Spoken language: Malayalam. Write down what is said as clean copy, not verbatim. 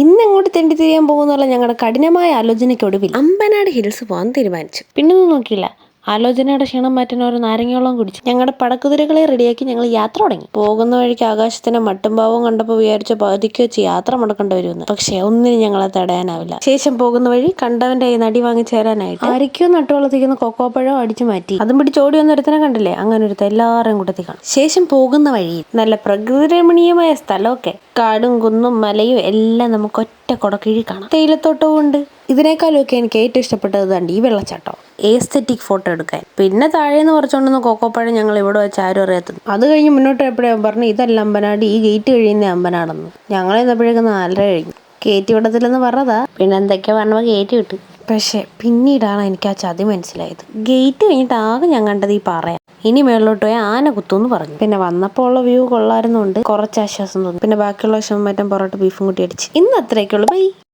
ഇന്ന് എങ്ങോട്ട് തെണ്ടി തിരിയാൻ പോകുന്നുള്ള ഞങ്ങളുടെ കഠിനമായ ആലോചനയ്ക്കൊടുവിൽ അമ്പനാട് ഹിൽസ് പോകാൻ തീരുമാനിച്ചു. പിന്നൊന്നും നോക്കിയില്ല, ആലോചനയുടെ ക്ഷീണം മാറ്റാൻ ഓരോ നാരങ്ങയോളം കുടിച്ചു ഞങ്ങളുടെ പടക്കുതിരകളെ റെഡിയാക്കി ഞങ്ങൾ യാത്ര തുടങ്ങി. പോകുന്ന വഴിക്ക് ആകാശത്തിന്റെ മട്ടുംഭാവം കണ്ടപ്പോൾ വിചാരിച്ച പകുതിക്ക് വെച്ച് യാത്ര മുടക്കേണ്ടി വരുമെന്ന്. പക്ഷെ ഒന്നിനും ഞങ്ങളെ തടയാനാവില്ല. ശേഷം പോകുന്ന വഴി കണ്ടവന്റെ നടി വാങ്ങി ചേരാനായിട്ട് ആരൊക്കെയോ നട്ടുവളർത്തിക്കുന്ന കൊക്കോപ്പഴം അടിച്ചു മാറ്റി അതും പിടിച്ചോടി വന്ന ഒരുത്തനെ കണ്ടില്ലേ, അങ്ങനെ ഒരുത്ത എല്ലാവരും കൂട്ടത്തിൽ കാണും. ശേഷം പോകുന്ന വഴിയിൽ നല്ല പ്രകൃതി രമണീയമായ സ്ഥലമൊക്കെ, കാടും കുന്നും മലയും എല്ലാം നമുക്ക് ഒറ്റ കൊടക്കീഴിൽ കാണാം. തേയിലത്തോട്ടവും ഉണ്ട്. ഇതിനേക്കാളൊക്കെ എനിക്ക് ഏറ്റവും ഇഷ്ടപ്പെട്ടത് തണ്ട് ഈ വെള്ളച്ചാട്ടം, ഏസ്തെറ്റിക് ഫോട്ടോ എടുക്കാൻ. പിന്നെ താഴേന്ന് പറിച്ചോണ്ടുന്ന കൊക്കോപ്പഴം ഞങ്ങൾ ഇവിടെ വെച്ച് ആരും അറിയാത്തത്. അത് കഴിഞ്ഞ് മുന്നോട്ട് എപ്പോഴും പറഞ്ഞു ഇതല്ല അമ്പനാട്, ഈ ഗേറ്റ് കഴിയുന്ന അമ്പനാടെന്ന്. ഞങ്ങൾ ഇന്നപ്പോഴേക്കും 4:30 കഴിഞ്ഞു. കയറ്റി വിടത്തില്ലെന്ന് പറഞ്ഞതാ, പിന്നെ എന്തൊക്കെയാ പറഞ്ഞപ്പോൾ കയറ്റി വിട്ടു. പക്ഷെ പിന്നീടാണ് എനിക്ക് ആ ചതി മനസ്സിലായത്. ഗേറ്റ് കഴിഞ്ഞിട്ട് ആകെ ഞാൻ കണ്ടത് ഈ പറയാം, ഇനി മേളിലോട്ട് പോയി ആന കുത്തുമെന്ന് പറഞ്ഞു. പിന്നെ വന്നപ്പോൾ ഉള്ള വ്യൂ കൊള്ളായിരുന്നുകൊണ്ട് കുറച്ച് ആശ്വാസം തോന്നി. പിന്നെ ബാക്കിയുള്ള വിഷമം മാറ്റാൻ പൊറോട്ട ബീഫും കൂട്ടി അടിച്ച്. ഇന്ന് അത്രയൊക്കെയുള്ളൂ. ബൈ.